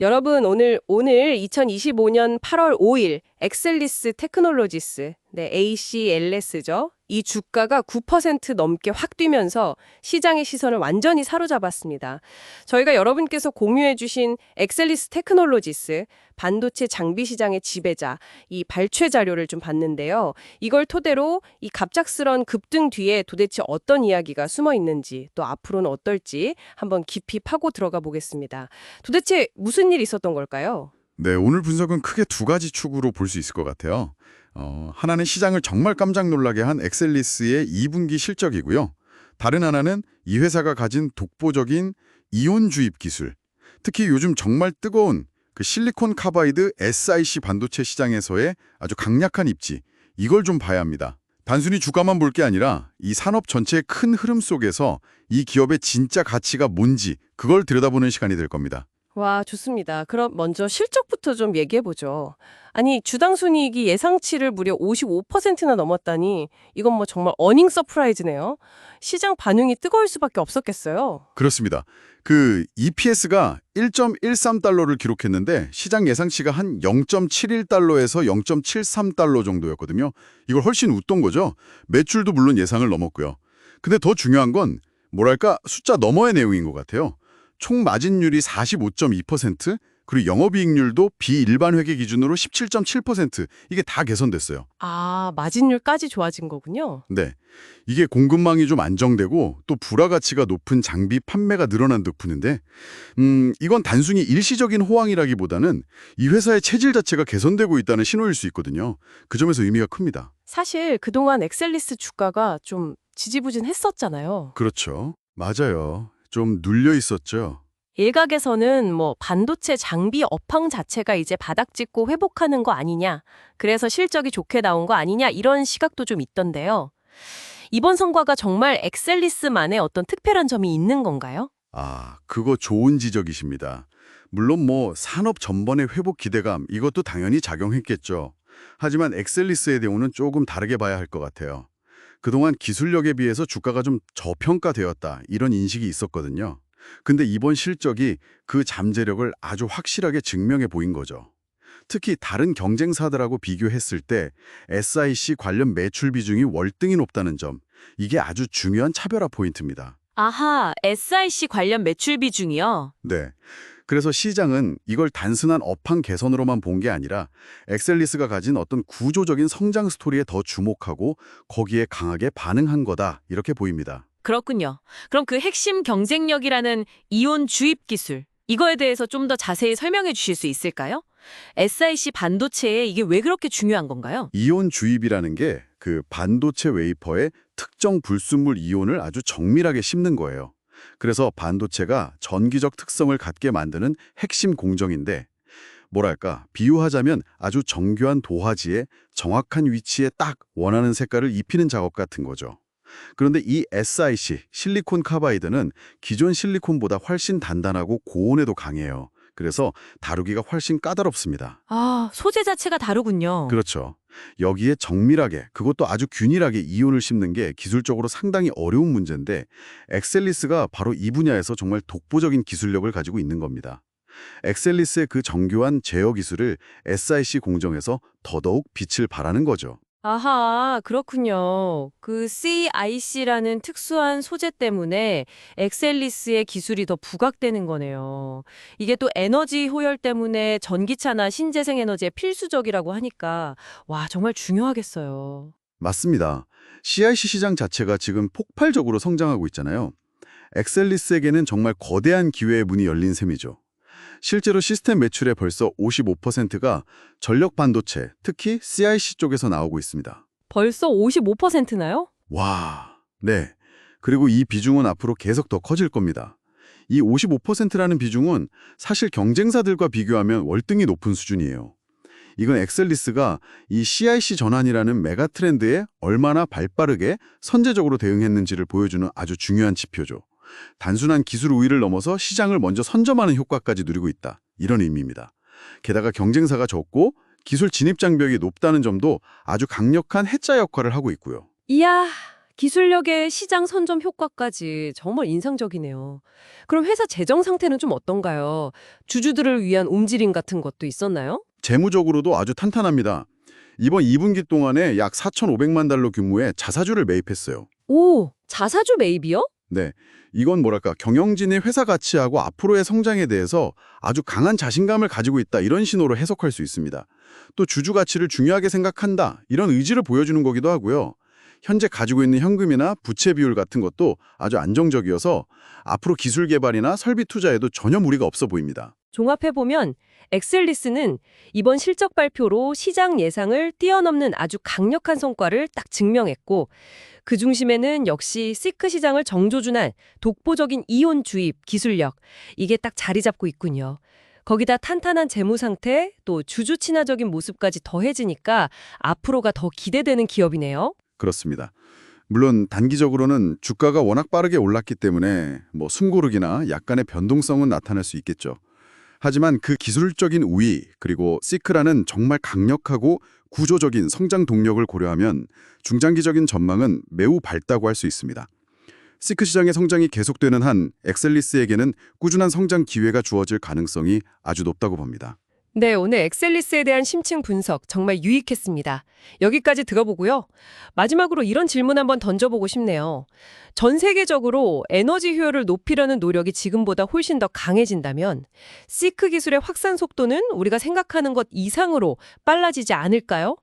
여러분, 오늘 2025년 8월 5일 엑셀리스 테크놀로지스, ACLS죠. 이 주가가 9% 넘게 확 뛰면서 시장의 시선을 완전히 사로잡았습니다. 저희가 여러분께서 공유해 주신 엑셀리스 테크놀로지스, 반도체 장비 시장의 지배자, 이 발췌 자료를 좀 봤는데요. 이걸 토대로 이 갑작스런 급등 뒤에 도대체 어떤 이야기가 숨어 있는지, 또 앞으로는 어떨지 한번 깊이 파고 들어가 보겠습니다. 도대체 무슨 일이 있었던 걸까요? 네, 오늘 분석은 크게 두 가지 축으로 볼 수 있을 것 같아요. 하나는 시장을 정말 깜짝 놀라게 한 엑셀리스의 2분기 실적이고요. 다른 하나는 이 회사가 가진 독보적인 이온 주입 기술, 특히 요즘 정말 뜨거운 그 실리콘 카바이드 SiC 반도체 시장에서의 아주 강력한 입지, 이걸 좀 봐야 합니다. 단순히 주가만 볼 게 아니라 이 산업 전체의 큰 흐름 속에서 이 기업의 진짜 가치가 뭔지 그걸 들여다보는 시간이 될 겁니다. 와, 좋습니다. 그럼 먼저 실적부터 좀 얘기해보죠. 아니, 주당 순이익이 예상치를 무려 55%나 넘었다니 이건 뭐 정말 어닝 서프라이즈네요. 시장 반응이 뜨거울 수밖에 없었겠어요. 그렇습니다. 그 EPS가 1.13달러를 기록했는데 시장 예상치가 한 0.71달러에서 0.73달러 정도였거든요. 이걸 훨씬 웃돈 거죠. 매출도 물론 예상을 넘었고요. 근데 더 중요한 건 뭐랄까 숫자 너머의 내용인 것 같아요. 총 마진율이 45.2%, 그리고 영업이익률도 비일반 회계 기준으로 17.7%, 이게 다 개선됐어요. 아, 마진율까지 좋아진 거군요. 네, 이게 공급망이 좀 안정되고 또 부가가치가 높은 장비 판매가 늘어난 덕분인데 이건 단순히 일시적인 호황이라기보다는 이 회사의 체질 자체가 개선되고 있다는 신호일 수 있거든요. 그 점에서 의미가 큽니다. 사실 그동안 엑셀리스 주가가 좀 지지부진했었잖아요. 그렇죠. 맞아요. 좀 눌려 있었죠. 일각에서는 뭐 반도체 장비 업황 자체가 이제 바닥 찍고 회복하는 거 아니냐, 그래서 실적이 좋게 나온 거 아니냐 이런 시각도 좀 있던데요. 이번 성과가 정말 엑셀리스만의 어떤 특별한 점이 있는 건가요? 아, 그거 좋은 지적이십니다. 물론 뭐 산업 전반의 회복 기대감 이것도 당연히 작용했겠죠. 하지만 엑셀리스의 경우는 조금 다르게 봐야 할 것 같아요. 그동안 기술력에 비해서 주가가 좀 저평가되었다 이런 인식이 있었거든요. 근데 이번 실적이 그 잠재력을 아주 확실하게 증명해 보인 거죠. 특히 다른 경쟁사들하고 비교했을 때 SiC 관련 매출 비중이 월등히 높다는 점, 이게 아주 중요한 차별화 포인트입니다. 아하, SiC 관련 매출 비중이요? 네. 그래서 시장은 이걸 단순한 업황 개선으로만 본 게 아니라 엑셀리스가 가진 어떤 구조적인 성장 스토리에 더 주목하고 거기에 강하게 반응한 거다 이렇게 보입니다. 그렇군요. 그럼 그 핵심 경쟁력이라는 이온 주입 기술, 이거에 대해서 좀 더 자세히 설명해 주실 수 있을까요? SiC 반도체에 이게 왜 그렇게 중요한 건가요? 이온 주입이라는 게 그 반도체 웨이퍼에 특정 불순물 이온을 아주 정밀하게 씹는 거예요. 그래서 반도체가 전기적 특성을 갖게 만드는 핵심 공정인데 뭐랄까 비유하자면 아주 정교한 도화지에 정확한 위치에 딱 원하는 색깔을 입히는 작업 같은 거죠. 그런데 이 SiC, 실리콘 카바이드는 기존 실리콘보다 훨씬 단단하고 고온에도 강해요. 그래서 다루기가 훨씬 까다롭습니다. 아, 소재 자체가 다르군요. 그렇죠. 여기에 정밀하게, 그것도 아주 균일하게 이온을 씹는 게 기술적으로 상당히 어려운 문제인데 엑셀리스가 바로 이 분야에서 정말 독보적인 기술력을 가지고 있는 겁니다. 엑셀리스의 그 정교한 제어 기술을 SiC 공정에서 더더욱 빛을 발하는 거죠. 아하, 그렇군요. 그 CIC라는 특수한 소재 때문에 엑셀리스의 기술이 더 부각되는 거네요. 이게 또 에너지 효율 때문에 전기차나 신재생 에너지에 필수적이라고 하니까 와, 정말 중요하겠어요. 맞습니다. CIC 시장 자체가 지금 폭발적으로 성장하고 있잖아요. 엑셀리스에게는 정말 거대한 기회의 문이 열린 셈이죠. 실제로 시스템 매출의 벌써 55%가 전력 반도체, 특히 CIC 쪽에서 나오고 있습니다. 벌써 55%나요? 와, 네. 그리고 이 비중은 앞으로 계속 더 커질 겁니다. 이 55%라는 비중은 사실 경쟁사들과 비교하면 월등히 높은 수준이에요. 이건 엑셀리스가 이 CIC 전환이라는 메가 트렌드에 얼마나 발빠르게 선제적으로 대응했는지를 보여주는 아주 중요한 지표죠. 단순한 기술 우위를 넘어서 시장을 먼저 선점하는 효과까지 누리고 있다. 이런 의미입니다. 게다가 경쟁사가 적고 기술 진입 장벽이 높다는 점도 아주 강력한 해자 역할을 하고 있고요. 이야, 기술력의 시장 선점 효과까지 정말 인상적이네요. 그럼 회사 재정 상태는 좀 어떤가요? 주주들을 위한 움직임 같은 것도 있었나요? 재무적으로도 아주 탄탄합니다. 이번 2분기 동안에 약 4,500만 달러 규모의 자사주를 매입했어요. 오, 자사주 매입이요? 네, 이건 뭐랄까 경영진의 회사 가치하고 앞으로의 성장에 대해서 아주 강한 자신감을 가지고 있다 이런 신호로 해석할 수 있습니다. 또 주주 가치를 중요하게 생각한다 이런 의지를 보여주는 거기도 하고요. 현재 가지고 있는 현금이나 부채 비율 같은 것도 아주 안정적이어서 앞으로 기술 개발이나 설비 투자에도 전혀 무리가 없어 보입니다. 종합해보면 엑셀리스는 이번 실적 발표로 시장 예상을 뛰어넘는 아주 강력한 성과를 딱 증명했고 그 중심에는 역시 시크 시장을 정조준한 독보적인 이온 주입 기술력 이게 딱 자리 잡고 있군요. 거기다 탄탄한 재무 상태 또 주주 친화적인 모습까지 더해지니까 앞으로가 더 기대되는 기업이네요. 그렇습니다. 물론 단기적으로는 주가가 워낙 빠르게 올랐기 때문에 숨고르기나 약간의 변동성은 나타날 수 있겠죠. 하지만 그 기술적인 우위 그리고 시크라는 정말 강력하고 구조적인 성장 동력을 고려하면 중장기적인 전망은 매우 밝다고 할 수 있습니다. 시크 시장의 성장이 계속되는 한 엑셀리스에게는 꾸준한 성장 기회가 주어질 가능성이 아주 높다고 봅니다. 네, 오늘 엑셀리스에 대한 심층 분석 정말 유익했습니다. 여기까지 들어보고요. 마지막으로 이런 질문 한번 던져보고 싶네요. 전 세계적으로 에너지 효율을 높이려는 노력이 지금보다 훨씬 더 강해진다면 시크 기술의 확산 속도는 우리가 생각하는 것 이상으로 빨라지지 않을까요?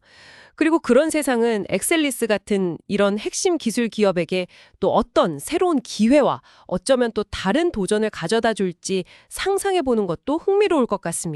그리고 그런 세상은 엑셀리스 같은 이런 핵심 기술 기업에게 또 어떤 새로운 기회와 어쩌면 또 다른 도전을 가져다 줄지 상상해 보는 것도 흥미로울 것 같습니다.